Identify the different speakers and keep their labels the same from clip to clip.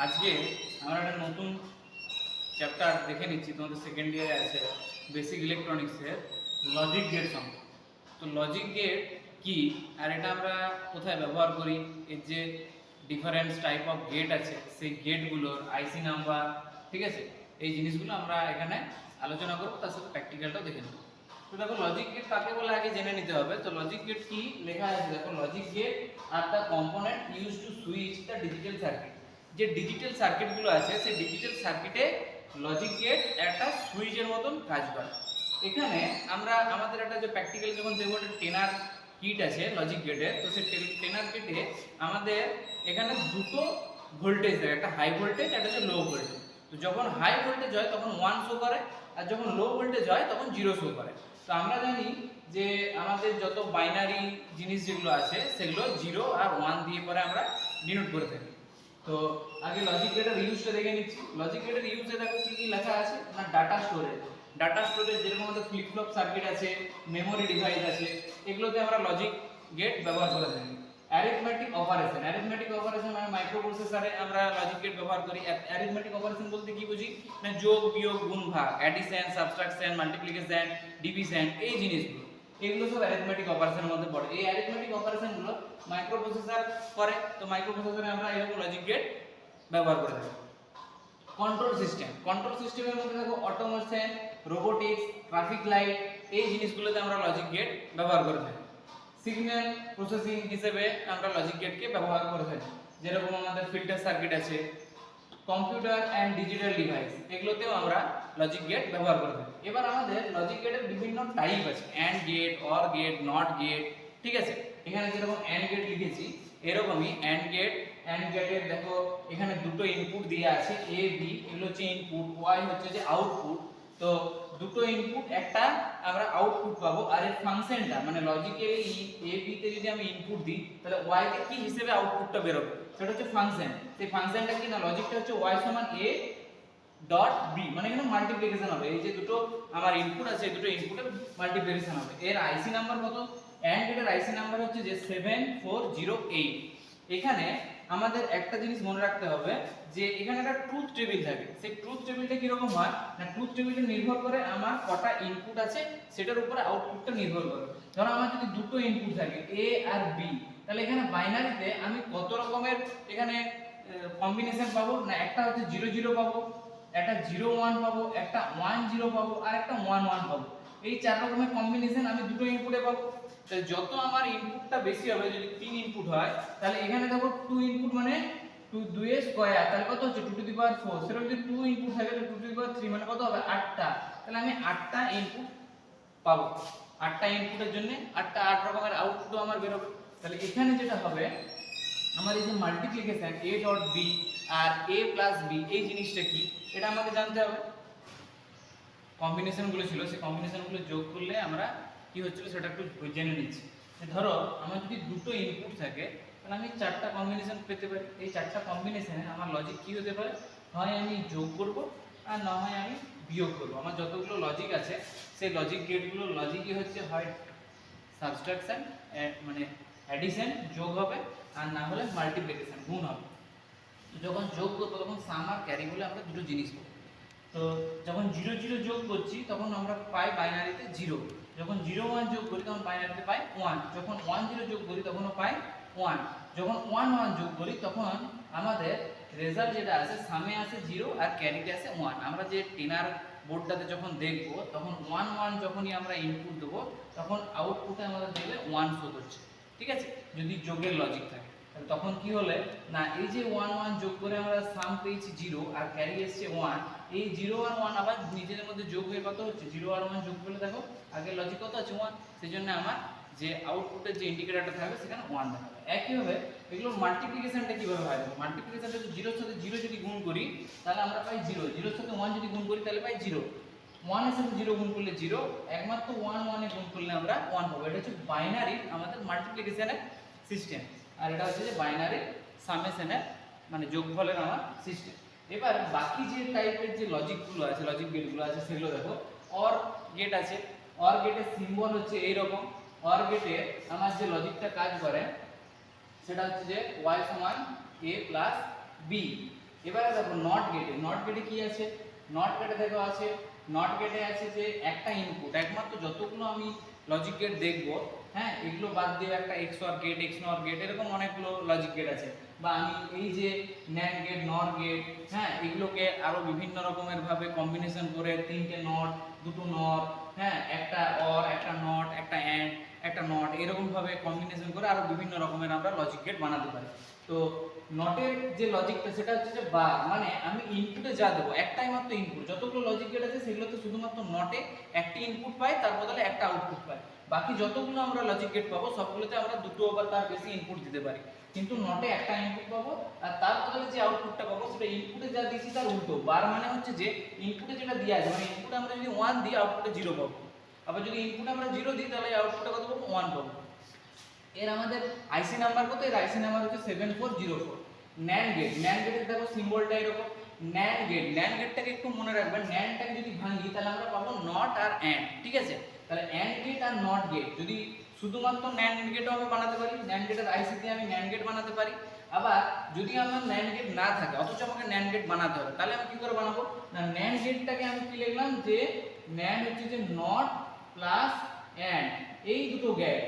Speaker 1: আজকে আমরা একটা নতুন চ্যাপ্টার দেখে নিচ্ছি, তোমাদের সেকেন্ড ইয়ারে আছে বেসিক ইলেকট্রনিক্সের লজিক গেট সম্পর্কে। তো লজিক গেট কি আর এটা আমরা কোথায় ব্যবহার করি, এর যে ডিফারেন্ট টাইপ অফ গেট আছে সেই গেটগুলোর আইসি নাম্বার, ঠিক আছে, এই জিনিসগুলো আমরা এখানে আলোচনা করবো, তার সাথে প্র্যাকটিক্যালটাও দেখে নেবো। তো দেখো লজিক গেট কাকে বলে আগে জেনে নিতে হবে। তো লজিক গেট কি লেখা আছে দেখো, logic gate are the component use to switch the digital circuit. যে ডিজিটাল সার্কিটগুলো আছে সেই ডিজিটাল সার্কিটে লজিক গেট একটা সুইচের মতন কাজ করে। এখানে আমরা আমাদের একটা যে প্র্যাকটিক্যাল যখন দেখবো একটা টেনার কিট আছে লজিক গেটের, তো সেই টেনার কিটে আমাদের এখানে দুটো ভোল্টেজ দেয়, একটা হাই ভোল্টেজ একটা হচ্ছে লো ভোল্টেজ। তো যখন হাই ভোল্টেজ হয় তখন 1 শো করে, আর যখন লো ভোল্টেজ হয় তখন 0 শো করে। তো আমরা জানি যে আমাদের যত বাইনারি জিনিস যেগুলো আছে সেগুলো 0 আর 1 দিয়ে পরে আমরা ডিনোট করে থাকি। তো আগে লজিক গেটের ইউজটা দেখে নিচ্ছি। লজিক গেটের ইউজে দেখো কি কি লেখা আছে না, ডাটা স্টোরেজ। ডাটা স্টোরেজ যেরকম আমাদের ফ্লিপ ফ্লপ সার্কিট আছে, মেমোরি ডিভাইস আছে, এগুলোতে আমরা লজিক গেট ব্যবহার করে থাকি। অ্যারিথমেটিক অপারেশন, অ্যারিথমেটিক অপারেশন মানে মাইক্রোপ্রসেসরে আমরা লজিক গেট ব্যবহার করি। অ্যারিথমেটিক অপারেশন বলতে কি বুঝি না, যোগ বিয়োগ গুণ ভাগ, অ্যাডিশন সাবট্রাকশন মাল্টিপ্লিকেশন ডিভিশন, এই জিনিসগুলো এগুলো সব অ্যারিথমেটিক অপারেশনের মধ্যে পড়ে। এই অ্যারিথমেটিক অপারেশনগুলো মাইক্রোপ্রসেসর করে, তো মাইক্রোপ্রসেসরে আমরা এরকম লজিক গেট ব্যবহার করে থাকি। কন্ট্রোল সিস্টেম, কন্ট্রোল সিস্টেমের মধ্যে দেখো অটোমেশন, রোবোটিক্স, ট্রাফিক লাইট, এই জিনিসগুলোতে আমরা লজিক গেট ব্যবহার করে থাকি। সিগন্যাল প্রসেসিং হিসেবে আমরা লজিক গেটকে ব্যবহার করে থাকি, যেরকম আমাদের ফিল্টার সার্কিট আছে, কম্পিউটার অ্যান্ড ডিজিটাল ডিভাইস, এগুলোতেও আমরা লজিক গেট ব্যবহার করে থাকি। এবার আমাদের লজিক গেটের বিভিন্ন টাইপ আছে, and gate, or gate, not gate, ঠিক আছে। এখানে যেরকম অ্যান্ড গেট লিখেছি এরকমই অ্যান্ড গেট। অ্যান্ড গেটের দেখো এখানে দুটো ইনপুট দিয়ে আছে, এ বি, এগুলো হচ্ছে ইনপুট, ওয়াই হচ্ছে যে আউটপুট। তো দুটো ইনপুট একটা আমরা আউটপুট পাবো, আর এর ফাংশনটা মানে লজিকের এ বি তে যদি আমি ইনপুট দিই তাহলে ওয়াই তে কি হিসেবে আউটপুটটা বের হবে সেটা হচ্ছে ফাংশন। সেই ফাংশনটা কি না, লজিকটা হচ্ছে ওয়াই সমান এ ডট বি, মানে এখানে মাল্টিপ্লিকেশন হবে। এই যে দুটো আমার ইনপুট আছে এই দুটো ইনপুটের মাল্টিপ্লিকেশন হবে। এর আইসি নাম্বার কত, অ্যান্ড গেটের আইসি নাম্বার হচ্ছে যে 7408। এখানে আমাদের একটা জিনিস মনে রাখতে হবে যে এখানে একটা ট্রুথ টেবিল থাকে। সেই ট্রুথ টেবিলটা কি রকম হয় না, ট্রুথ টেবিলটা নির্ভর করে আমার কটা ইনপুট আছে সেটার উপরে আউটপুটটা নির্ভর করে। ধরো আমার যদি দুটো ইনপুট থাকে এ আর বি, তাহলে এখানে বাইনারিতে আমি কত রকমের এখানে কম্বিনেশন পাবো না, একটা হচ্ছে 00 পাবো, একটা 01 পাবো, একটা 10 পাবো, আর একটা 11 পাবো। এই চার রকমের কম্বিনেশন আমি দুটো ইনপুটে পাবো। তাহলে যত আমার ইনপুটটা বেশি হবে, যদি 3 ইনপুট হয় তাহলে এখানে দেখো 2 ইনপুট মানে 2 2 এর স্কয়ার, তাহলে কত হচ্ছে 2 টু দি পাওয়ার 4। সেরকম যদি 2 ইনপুট থাকে তাহলে 2 টু দি পাওয়ার 3 মানে কত হবে 8টা। তাহলে আমি 8টা ইনপুট পাবো, 8টা ইনপুটের জন্য 8 রকমের আউটপুটও আমার বের হবে। তাহলে এখানে যেটা হবে আমার এই যে মাল্টিপ্লিকেশন a ডট b আর a প্লাস b, এই জিনিসটা কি এটা আমাকে জানতে হবে। কম্বিনেশনগুলো ছিল সেই কম্বিনেশনগুলো যোগ করলে আমরা কি হচ্ছিল সেটা একটু জেনে নিচ্ছি। ধরো আমার যদি দুটো ইনপুট থাকে তাহলে আমি 4টা কম্বিনেশন পেতে পারি। এই 4টা কম্বিনেশনে আমার লজিক কি হতে পারে, হয় আমি যোগ করব আর না হয় আমি বিয়োগ করব। আমার যতগুলো লজিক আছে সেই লজিক গেটগুলো লজিকই হচ্ছে হয় সাবট্রাকশন মানে অ্যাডিশন যোগ হবে, আর না হলে মাল্টিপ্লিকেশন গুণ হবে। তো যখন যোগ করবো তখন সাম আর ক্যারি বলে আমরা দুটো জিনিস পাবো। তো যখন 0 0 যোগ করছি তখন আমরা পাই বাইনারিতে 0, যখন 0 1 যোগ করি তখন বাইনারিতে পাই 1, যখন 1 0 যোগ করি তখনও পাই 1, যখন 1 1 যোগ করি তখন আমাদের রেজাল্ট যেটা আসে সামে আসে 0 আর ক্যারিতে আসে 1। আমরা যে টেনার বোর্ডটাতে যখন দেখব তখন 1 1 যখনই আমরা ইনপুট দেবো তখন আউটপুটে আমাদের দেখবে 1 শো করছে, ঠিক আছে, যদি যোগের লজিক থাকে। তখন কি হলে না, এই যে 1 1 যোগ করে আমরা সাম পেয়েছি 0 আর ক্যারি এসছে 1, এই 0 আর 1 আবার নিজেদের মধ্যে যোগ হয়ে কত হচ্ছে 0 আর 1 যোগ করলে দেখো আগের লজিক কত আছে 1, সেজন্য আমার যে আউটপুটের যে ইন্ডিকেটরটা থাকবে সেখানে 1 দেখাবে। একইভাবে এগুলো মাল্টিপ্লিকেশনটা কিভাবে হয়, মাল্টিপ্লিকেশনটা 0 এর সাথে 0 যদি গুণ করি তাহলে আমরা পাই 0, 0 এর সাথে 1 যদি গুণ করি তাহলে পাই 0, 1 এর সাথে 0 গুণ করলে 0, একমাত্র 1 1 এ গুণ করলে আমরা 1 পাবো। এটা হচ্ছে বাইনারি আমাদের মাল্টিপ্লিকেশনের সিস্টেম, আর এটা হচ্ছে যে বাইনারি সামেশনের মানে যোগফলের আমার সিস্টেম। এবার বাকি যে টাইপের যে লজিকগুলো আছে, লজিক গেটগুলো আছে সেগুলো দেখো। অর গেট আছে, অর গেটের সিম্বল হচ্ছে এইরকম। অর গেটে আমার যে লজিকটা কাজ করে সেটা হচ্ছে যে y সমান a প্লাস b। এবারে দেখো নট গেটে কি আছে, নট গেটে দেখো আছে, নট গেটে আছে যে একটা ইনপুট, একমাত্র যতগুলো আমি লজিক গেট দেখবো, হ্যাঁ, এগুলো বাদ দিয়ে একটা XOR গেট, XNOR গেট, এরকম অনেকগুলো লজিক গেট আছে। বা আমি এই যে NAND গেট, NOR গেট, হ্যাঁ, এগুলোকে আরো বিভিন্ন রকমের ভাবে কম্বিনেশন করে তিনটে নট, দুটো নট, হ্যাঁ, একটা অর, একটা নট, একটা অ্যান্ড, একটা নট, এরকম ভাবে কম্বিনেশন করে আরো বিভিন্ন রকমের আমরা লজিক গেট বানাতে পারি। তো নটের যে লজিকটা সেটা হচ্ছে যে বার, মানে আমি ইনপুটে যা দেবো, একটাই মাত্র ইনপুট, যতগুলো লজিক গেট আছে সেগুলোতে শুধুমাত্র নটে একটি ইনপুট পাই, তার বদলে একটা আউটপুট পাই। বাকি যতগুলো আমরা লজিক গেট পাবো সবগুলোতে আমরা দুটো বা তার বেশি ইনপুট দিতে পারি, কিন্তু নটে একটা ইনপুট পাবো, আর তার বদলে যে আউটপুটটা পাবো সেটা ইনপুটে যা দিয়েছি তার উল্টো। বার মানে হচ্ছে যে ইনপুটে যেটা দেওয়া আছে, মানে ইনপুটে আমরা যদি 1 দিই আউটপুটে 0 পাবো, আবার যদি ইনপুটে আমরা 0 দিই তাহলে আউটপুটে কত পাবো, 1 পাবো। এর আমাদের আইসি নাম্বার কত, এর আইসি নাম্বার হচ্ছে 7404। NAND গেট, NAND গেটের দেখো সিম্বলটা এরকম, NAND গেট, NAND গেটটাকে একটু মনে রাখবেন, NAND টাকে যদি ভাঙি তাহলে আমরা পাবো নট আর অ্যান্ড, ঠিক আছে? তাহলে AND গেট আর নট গেট, যদি শুধুমাত্র NAND গেটও আমি বানাতে পারি, NAND গেটের আইসি দিয়ে আমি NAND গেট বানাতে পারি। আবার যদি আমার NAND গেট না থাকে অথচ আমাকে NAND গেট বানাতে হবে, তাহলে আমি কি করে বানাবো না, NAND গেটটাকে আমি কি লিখলাম যে NAND হচ্ছে যে নট প্লাস অ্যান্ড, এই দুটো গেট,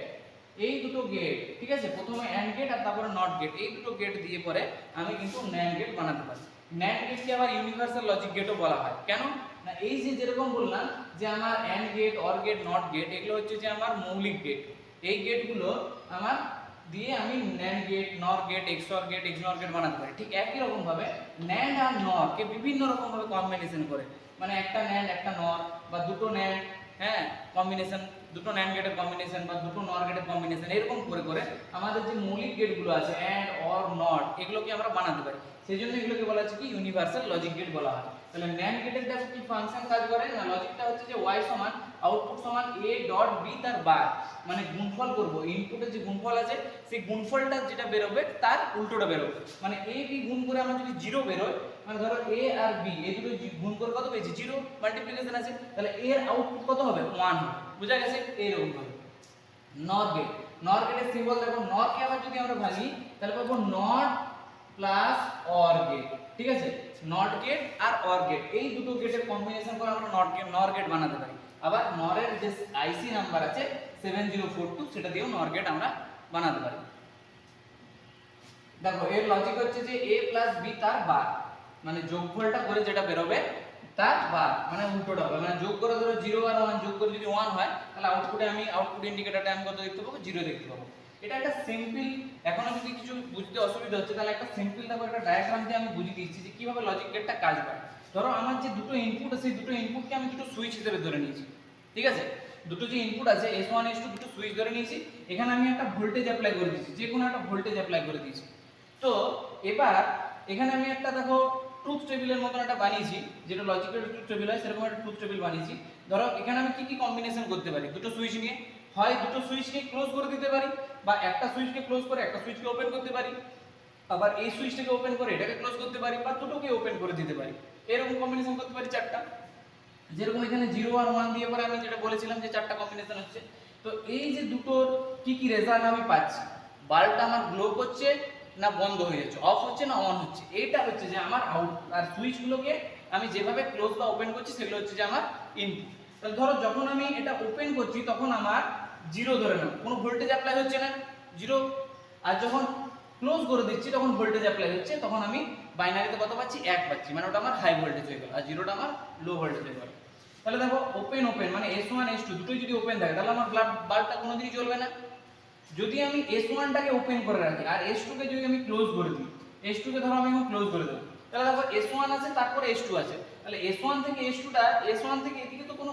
Speaker 1: এই দুটো গেট, ঠিক আছে, প্রথমে অ্যান্ড গেট আর তারপরে নট গেট, এই দুটো গেট দিয়ে পরে আমি কিন্তু NAND গেট বানাতে পারি। NAND গেটকে আবার ইউনিভার্সাল লজিক গেটও বলা হয়। কেন না, এই যে যেরকম বললাম যে আমার and gate, or gate, not gate, এগুলো হচ্ছে যে আমার মৌলিক গেট, এই গেটগুলো আমার দিয়ে আমি NAND gate, NOR gate, XOR gate, XNOR gate বানাতে পারি। ঠিক একই রকম ভাবে NAND আর NOR কে বিভিন্ন রকম ভাবে কম্বিনেশন করে, মানে একটা NAND একটা NOR, বা দুটো NAND, হ্যাঁ, কম্বিনেশন, দুটো NAND গেটের কম্বিনেশন বা দুটো NOR গেটের কম্বিনেশন, এরকম করে করে আমাদের যে মৌলিক গেটগুলো আছে AND OR NOT, এগুলোকে আমরা বানাতে পারি। সেই জন্য এগুলোকে বলা হচ্ছে কি ইউনিভার্সাল লজিক গেট বলা হয়। তাহলে NAND গেটের দেখো কি ফাংশন কাজ করে না, লজিকটা হচ্ছে যে y সমান আউটপুট সমান a ডট b তার বার, মানে গুণফল করব, ইনপুটে যে গুণফল আছে সেই গুণফলটা যেটা বেরোবে তার উল্টোটা বেরোবে, মানে a b গুণ করে আমরা যদি 0 বেরোয়, মানে ধরো a আর b এই দুটো গুণ করে কত পেয়েছি 0, মাল্টিপ্লিকেশন আছে, তাহলে a এর আউটপুট কত হবে 1 হবে, বুঝা গেছে? এইরকম ভাবে NOR গেট, NOR গেটের সিম্বল দেখো, NOR কে আবার যদি আমরা ভাঙি তাহলে পাবো নট প্লাস অর গেট, ঠিক আছে? নট গেট আর অর গেট, এই দুটো গেটের কম্বিনেশন করে আমরা NOR গেট বানাতে পারি। আবার NOR এর যে আইসি নাম্বার আছে 7042, সেটা দিয়েও NOR গেট আমরা বানাতে পারি। দেখো এর লজিক হচ্ছে যে a প্লাস b তার বার, মানে যোগফলটা করে যেটা বেরোবে তার বার, মানে উল্টোটা হবে, মানে যোগ করে ধরো 0 আর 1 যোগ করে যদি 1 হয় তাহলে আউটপুটে আমি আউটপুট ইন্ডিকেটরটা আমি কত দেখতে পাবো, 0 দেখতে পাবো। এটা একটা সিম্পল, এখনো যদি কিছু বুঝতে অসুবিধা হচ্ছে তাহলে একটা সিম্পল দেখো একটা ডায়াগ্রাম দিয়ে আমি বুঝিয়ে দিচ্ছি যে কিভাবে লজিক গেটটা কাজ করে। ধরো আমার যে দুটো ইনপুট আছে সেই দুটো ইনপুটকে আমি দুটো সুইচ হিসেবে ধরে নিয়েছি, ঠিক আছে? দুটো যে ইনপুট আছে S1 S2 দুটো সুইচ ধরে নিয়েছি, এখানে আমি একটা ভোল্টেজ অ্যাপ্লাই করে দিয়েছি, যে কোনো একটা ভোল্টেজ অ্যাপ্লাই করে দিয়েছি। তো এবার এখানে আমি একটা দেখো ট্রুথ টেবিলের মতন একটা বানিয়েছি, যেটা লজিক্যাল ট্রুথ টেবিল হয় সেরকম একটা ট্রুথ টেবিল বানিয়েছি। ধরো এখানে আমি কি কি কম্বিনেশন করতে পারি দুটো সুইচ নিয়ে, হয় দুটো সুইচকে ক্লোজ করে দিতে পারি, বা একটা সুইচকে ক্লোজ করে একটা সুইচকে ওপেন করতে পারি, আবার এই সুইচটাকে ওপেন করে এটাকে ক্লোজ করতে পারি, বা দুটোকে ওপেন করে দিতে পারি, এরকম কম্বিনেশন করতে পারি চারটা। যেরকম এখানে 0 আর 1 দিয়ে পরে আমি যেটা বলেছিলাম যে চারটা কম্বিনেশন হচ্ছে। তো এই যে দুটোর কি কি রেজাল্ট আমি পাচ্ছি, বাল্বটা আমার গ্লো করছে না বন্ধ হয়ে যাচ্ছে, অফ হচ্ছে না অন হচ্ছে, এইটা হচ্ছে যে আমার আউট, আর সুইচগুলোকে আমি যেভাবে ক্লোজ বা ওপেন করছি সেগুলো হচ্ছে যে আমার ইনপুট। তাহলে ধরো যখন আমি এটা ওপেন করছি তখন আমার 0 ধরে নাও, কোনো ভোল্টেজ অ্যাপ্লাই হচ্ছে না, 0। আর যখন ক্লোজ করে দিচ্ছি তখন ভোল্টেজ অ্যাপ্লাই হচ্ছে, তখন আমি বাইনারিতে কত পাচ্ছি 1 পাচ্ছি, মানে ওটা আমার হাই ভোল্টেজ হয়ে গেল, আর 0টা আমার লো ভোল্টেজ হয়ে গেল। তাহলে দেখো ওপেন ওপেন মানে S1 S2 দুটোই যদি ওপেন থাকে তাহলে আমার বাল্বটা কোনোদিনই জ্বলবে না। যদি আমি S1 টাকে ওপেন করে রাখি আর S2 কে যদি আমি ক্লোজ করে দিই, S2 কে ধরো আমি এখন ক্লোজ করে দেব, তাহলে দেখো S1 আছে তারপরে S2 আছে, তাহলে S1 থেকে S2টা, S1 থেকে এদিকে তো কোনো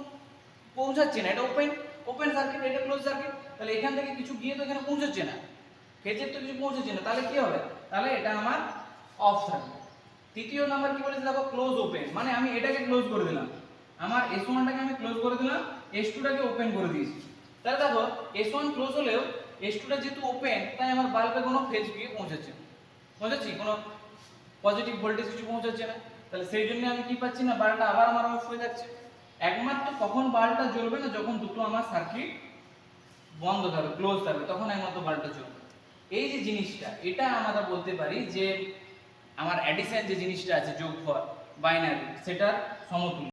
Speaker 1: পৌঁছাচ্ছে না, এটা ওপেন ওপেন সার্কিট, এটা ক্লোজ সার্কিট, তাহলে এখান থেকে কিছু গিয়ে তো এখানে পৌঁছাচ্ছে না, ফেজের তো কিছু পৌঁছাচ্ছে না, তাহলে কি হবে, তাহলে এটা আমার অফ থাকবে। তৃতীয় নাম্বার কি বলেছে দেখো ক্লোজ ওপেন, মানে আমি এটাকে ক্লোজ করে দিলাম, আমার S1 টাকে আমি ক্লোজ করে দিলাম, S2 টাকে ওপেন করে দিয়েছি, তাহলে দেখো S1 ক্লোজ হলেও S2 টা যেহেতু ওপেন তাই আমার বাল্বে কোনো ফেজ গিয়ে পৌঁছাচ্ছে না, পৌঁছাচ্ছি কোনো পজিটিভ ভোল্টেজ কিছু পৌঁছাচ্ছে না, তাহলে সেই জন্য আমি কি পাচ্ছি না, বাল্বটা আবার আমার অফ হয়ে যাচ্ছে। একমাত্র কখন বাল্বটা জ্বলবে না, যখন দুটো আমার সার্কিট বন্ধ থাকবে, ক্লোজ থাকবে, তখন একমাত্র বাল্বটা জ্বলবে। এই যে জিনিসটা, এটা আমরা বলতে পারি যে আমার অ্যাডিশন যে জিনিসটা আছে যোগফল বাইনারি সেটার সমতুল্য।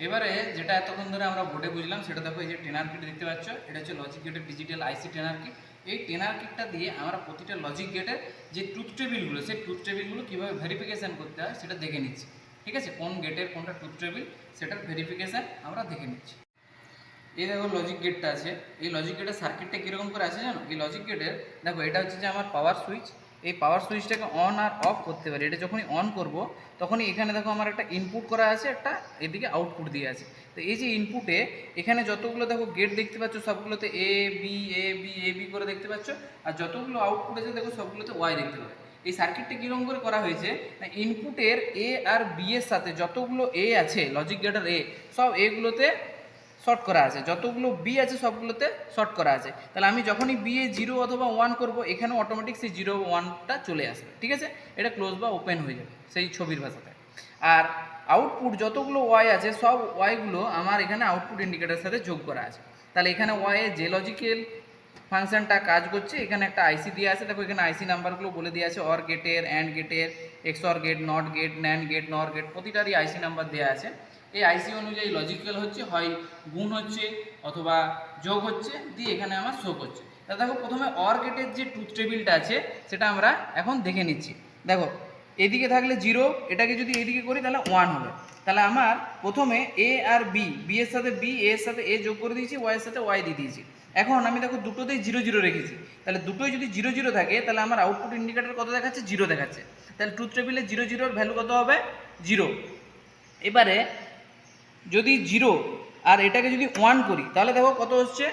Speaker 1: এবারে যেটা এতক্ষণ ধরে আমরা বোর্ডে বুঝলাম সেটা দেখো, এই যে টেনার কিট দেখতে পাচ্ছ, এটা হচ্ছে লজিক গেটের ডিজিটাল আইসি টেনার কিট। এই টেনার কিটটা দিয়ে আমরা প্রতিটা লজিক গেটের যে ট্রুথ টেবিলগুলো, সেই ট্রুথ টেবিলগুলো কীভাবে ভেরিফিকেশান করতে হয় সেটা দেখে নিচ্ছি। ঠিক আছে, কোন গেটের কোনটা ট্রুথ টেবিল সেটার ভেরিফিকেশান আমরা দেখে নিচ্ছি। এই দেখো লজিক গেটটা আছে, এই লজিক গেটের সার্কিটটা কীরকম করে আছে জানো? এই লজিক গেটের দেখো, এটা হচ্ছে যে আমার পাওয়ার সুইচ। এই পাওয়ার সুইচটাকে অন আর অফ করতে পারি। এটা যখনই অন করব তখনই এখানে দেখো আমার একটা ইনপুট করা আছে, একটা এদিকে আউটপুট দিয়ে আছে। তো এই যে ইনপুটে এখানে যতগুলো দেখো গেট দেখতে পাচ্ছ সবগুলোতে A B A B A B করে দেখতে পাচ্ছ, আর যতগুলো আউটপুট আছে দেখো সবগুলোতে ওয়াই দেখতে পাবে। এই সার্কিটটা কীরকম করে করা হয়েছে না, ইনপুটের এ আর বি এর সাথে যতগুলো এ আছে লজিক গেটের এ, সব এগুলোতে শর্ট করা আছে, যতগুলো বি আছে সবগুলোতে শর্ট করা আছে। তাহলে আমি যখনই বি এ 0 অথবা 1 করব, এখানে অটোমেটিক সেই 0 1টা চলে আসবে। ঠিক আছে, এটা ক্লোজ বা ওপেন হয়ে যাবে সেই ছবির ভাষাতে। আর আউটপুট যতগুলো ওয়াই আছে সব ওয়াইগুলো আমার এখানে আউটপুট ইন্ডিকেটারের সাথে যোগ করা আছে। তাহলে এখানে ওয়াই যে লজিক্যাল ফাংশনটা কাজ করছে, এখানে একটা আইসি দিয়ে আছে। দেখো এখানে আইসি নাম্বারগুলো বলে দিয়ে আছে, অর গেটের, অ্যান্ড গেটের, XOR gate, not gate, NAND gate, NOR gate, প্রতিটারই আইসি নাম্বার দেওয়া আছে। এই আইসি অনুযায়ী লজিক্যাল হচ্ছে, হয় গুণ হচ্ছে অথবা যোগ হচ্ছে, দিয়ে এখানে আমার শো করছে। তা দেখো প্রথমে অর গেটের যে ট্রুথ টেবিলটা আছে সেটা আমরা এখন দেখে নিচ্ছি। দেখো এদিকে থাকলে 0, এটাকে যদি এদিকে করি তাহলে 1 হবে। তাহলে আমার প্রথমে এ আর বি, বি এর সাথে বি, এ এর সাথে এ যোগ করে দিয়েছি, ওয়াই এর সাথে ওয়াই দিয়ে দিয়েছি। এখন আমি দেখো দুটোতেই 0 0 রেখেছি। তাহলে দুটোই যদি 0 0 থাকে তাহলে আমার আউটপুট ইন্ডিকেটর কত দেখাচ্ছে? 0 দেখাচ্ছে। তাহলে ট্রুথ টেবিলে 0 0 ভ্যালু কত হবে? 0। এবারে যদি 0 আর এটাকে যদি 1 করি তাহলে দেখো কত হচ্ছে?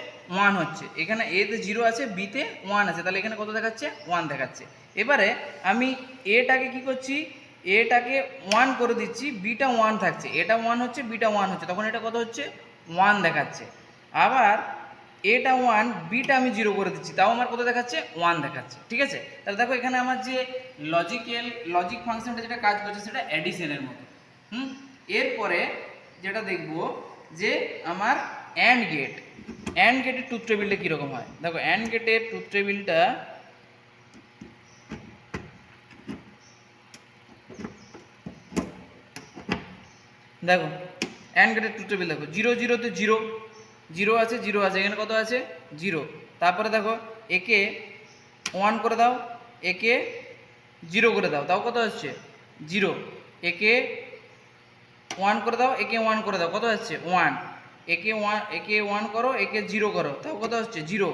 Speaker 1: 1 হচ্ছে। এখানে এতে 0 আছে, বিতে 1 আছে, তাহলে এখানে কত দেখাচ্ছে? 1 দেখাচ্ছে। এবারে আমি এটাকে কি করছি? এটাকে 1 করে দিচ্ছি, বিটা 1 থাকছে, এটা 1 হচ্ছে, বিটা 1 হচ্ছে, তখন এটা কত হচ্ছে? 1 দেখাচ্ছে। আবার এটা 1, বিটা আমি 0 করে দিচ্ছি, তাও আমার কত দেখাচ্ছে? 1 দেখাচ্ছে। ঠিক আছে, তাহলে দেখো এখানে আমার যে লজিক ফাংশনটা যেটা কাজ করছে সেটা অ্যাডিশনের মতো। এরপরে যেটা দেখব যে আমার অ্যান্ড গেটের ট্রুথ টেবিলটা কীরকম হয়। দেখো অ্যান্ড গেটের ট্রুথ টেবিলটা দেখো, অ্যান্ড গেটের ট্রুথ টেবিল দেখো, 0 0 তে 0 0 আছে, 0 আছে, এখানে কত আছে? 0। তারপরে দেখো একে 1 করে দাও, একে 0 করে দাও, তাও কত আসছে? 0। একে 1 করে দাও, একে 1 করে দাও, কত আসছে? 1। একে 1 করো, একে 0 করো, তাও কত হচ্ছে? 0।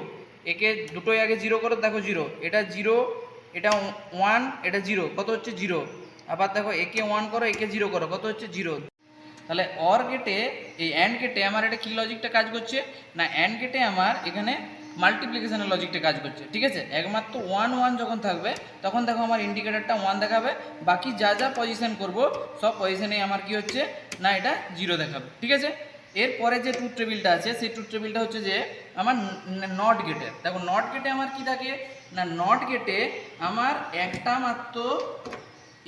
Speaker 1: একে দুটোই আগে 0 করো, দেখো 0, এটা 0, এটা 1, এটা 0, কত হচ্ছে? 0। আবার দেখো একে 1 করো, একে 0 করো, কত হচ্ছে? 0। তাহলে অর গেটে, এই অ্যান্ড গেটে আমার এটা কী লজিকটা কাজ করছে না, অ্যান্ড গেটে আমার এখানে মাল্টিপ্লিকেশনের লজিকটা কাজ করছে। ঠিক আছে, একমাত্র 1 1 যখন থাকবে তখন দেখো আমার ইন্ডিকেটরটা 1 দেখাবে, বাকি যা যা পজিশন করব সব পজিশনেই আমার কি হচ্ছে না, এটা 0 দেখাবে। ঠিক আছে, এরপরে যে ট্রুথ টেবিলটা আছে সেই ট্রুথ টেবিলটা হচ্ছে যে আমার নট গেটের। দেখো নট গেটে আমার কি থাকে না, নট গেটে আমার একটা মাত্র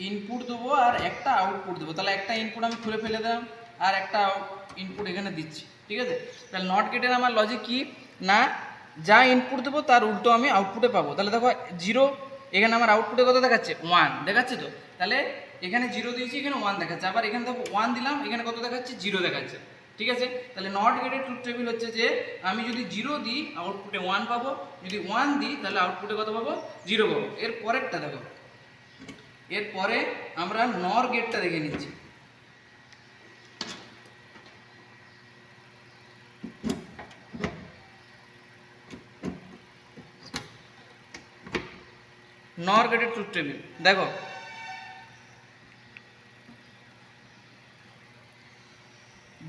Speaker 1: ইনপুট দেবো আর একটা আউটপুট দেবো। তাহলে একটা ইনপুট আমি খুলে ফেলে দিলাম আর একটা ইনপুট এখানে দিচ্ছি। ঠিক আছে, তাহলে নট গেটের আমার লজিক কি না, যা ইনপুট দেবো তার উল্টো আমি আউটপুটে পাবো। তাহলে দেখো 0, এখানে আমার আউটপুটে কত দেখাচ্ছে? 1 দেখাচ্ছে। তো তাহলে এখানে 0 দিয়েছি, এখানে 1 দেখাচ্ছে, আবার এখানে দেখো 1 দিলাম, এখানে কত দেখাচ্ছে? 0 দেখাচ্ছে। ঠিক আছে, তাহলে নট গেটের ট্রুথ টেবিল হচ্ছে যে আমি যদি 0 দিই আউটপুটে 1 পাবো, যদি 1 দিই তাহলে আউটপুটে কত পাবো? 0 পাবো। এর পরেরটা দেখো, এরপরে আমরা নর গেটটা দেখে নিচ্ছি। নর গেটের ট্রুথ টেবিল দেখো,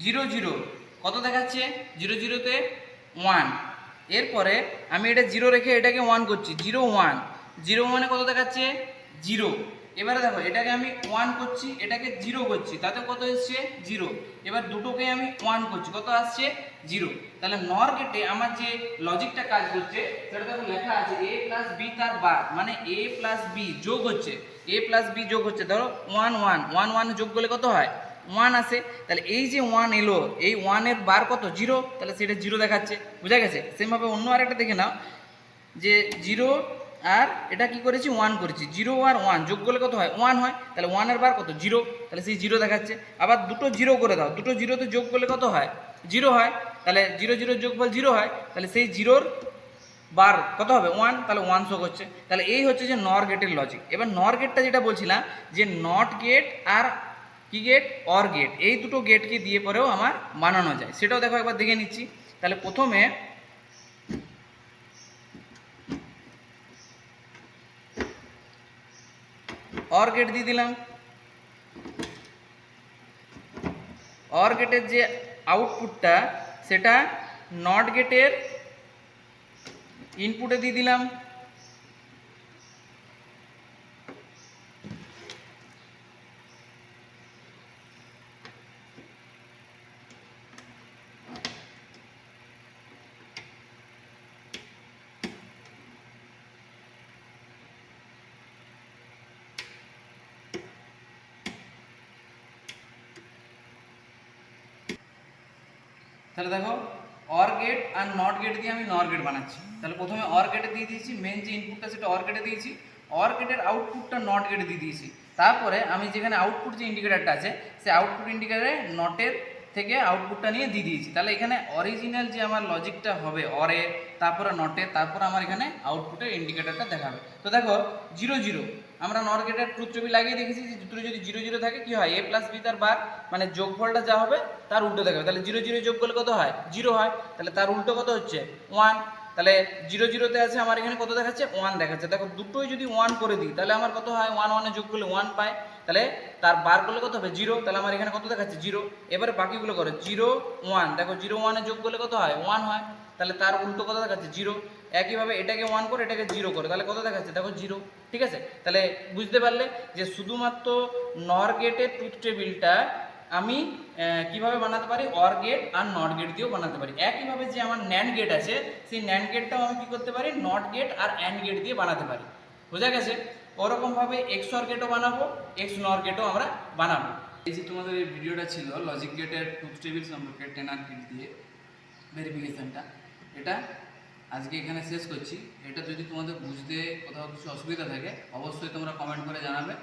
Speaker 1: 0 0 কত দেখাচ্ছে? 0 0 তে 1। এরপরে আমি এটা 0 রেখে এটাকে 1 করছি, 0 1, 0 1 কত দেখাচ্ছে? 0। এবারে দেখো এটাকে আমি 1 করছি, এটাকে 0 করছি, তাতে কত এসছে? 0। এবার দুটোকে আমি 1 করছি, কত আসছে? 0। তাহলে নর গেটে আমার যে লজিকটা কাজ করছে সেটা দেখো লেখা আছে a প্লাস বি তার বার, মানে a প্লাস বি যোগ হচ্ছে, a প্লাস বি যোগ হচ্ছে। ধরো 1 1 1 1 যোগ করলে কত হয়? 1 আসে। তাহলে এই যে 1 এলো, এই 1 এর বার কত? 0, তাহলে সেটা 0 দেখাচ্ছে। বুঝা গেছে? সেমভাবে অন্য আরেকটা দেখে নাও যে 0
Speaker 2: আর এটা কি করেছি 1 করেছি, 0 আর 1 যোগ করলে কত হয় 1 হয়, তাহলে 1 এর বার কত 0, তাহলে সেই 0 দেখাচ্ছে। আবার দুটো 0 করে দাও, দুটো 0তে যোগ করলে কত হয় 0 হয়, তাহলে 0 0 যোগফল 0 হয়, তাহলে সেই 0র বার কত হবে 1, তাহলে 1 শো করছে। তাহলে এই হচ্ছে যে নর গেটের লজিক। এবার নর গেটটা যেটা বলছিলাম যে নট গেট আর কি গেট অর গেট, এই দুটো গেটকে দিয়ে পরেও আমার বানানো যায়, সেটাও দেখো একবার দেখে নিচ্ছি। তাহলে প্রথমে অর গেট দিয়ে দিলাম, অর গেটের যে আউটপুটটা সেটা নট গেটের ইনপুটে দিয়ে দিলাম, তাহলে দেখো অর গেট আর নট গেট দিয়ে আমি নর গেট বানাচ্ছি। তাহলে প্রথমে অর গেটে দিয়ে দিয়েছি, মেন যে ইনপুটটা সেটা অর গেটে দিয়েছি, অর গেটের আউটপুটটা নট গেটে দিয়ে দিয়েছি। তারপরে আমি যেখানে আউটপুট যে ইন্ডিকেটারটা আছে সেই আউটপুট ইন্ডিকেটারে নটের থেকে আউটপুটটা নিয়ে দিয়ে দিয়েছি। তাহলে এখানে অরিজিনাল যে আমার লজিকটা হবে অরে, তারপরে নটে, তারপরে আমার এখানে আউটপুটের ইন্ডিকেটারটা দেখাবে। তো দেখো 0 0 আমরা নর গেটের ট্রুথ টেবিল লাগিয়ে দেখেছি যে দুটো যদি 0 0 থাকে কি হয়, a প্লাস বি তার বার মানে যোগফলটা যা হবে তার উল্টো দেখাবে। তাহলে 0 0 যোগ করলে কত হয় 0 হয়, তাহলে তার উল্টো কত হচ্ছে 1, তাহলে 0 0তে আছে আমার এখানে কত দেখাচ্ছে 1 দেখাচ্ছে। দেখো দুটোই যদি 1 করে দিই তাহলে আমার কত হয় 1 1 এ যোগ করলে 1 পায়, তাহলে তার বার করলে কত হবে 0, তাহলে আমার এখানে কত দেখাচ্ছে 0। এবারে বাকিগুলো করো 0 1, দেখো 0 1 এ যোগ করলে কত হয় 1 হয়, তাহলে তার উল্টো কত দেখাচ্ছে 0। একইভাবে এটাকে 1 করে এটাকে 0 করে, তাহলে কত দেখাচ্ছে দেখো 0। ঠিক আছে, তাহলে বুঝতে পারলে যে শুধুমাত্র নর গেটের ট্রুথ টেবিলটা আমি কিভাবে বানাতে পারি, অর গেট আর নট গেট দিয়েও বানাতে পারি। একইভাবে যে আমার ন্যান্ড গেট আছে সেই ন্যান্ড গেটটাও আমি কী করতে পারি, নট গেট আর অ্যান্ড গেট দিয়ে বানাতে পারি। বোঝা গেছে? ওরকমভাবে এক্স অর গেটও বানাবো, এক্স নর গেটও আমরা বানাবো। এই যে তোমাদের এই ভিডিওটা ছিল লজিক গেটের ট্রুথ টেবিল সম্পর্কে 10 আর গেট দিয়ে ভেরিফিকেশনটা, এটা আজকে এখানে শেষ করছি। এটা যদি তোমাদের বুঝতে কোথাও কিছু অসুবিধা থাকে অবশ্যই তোমরা কমেন্ট করে জানাবে।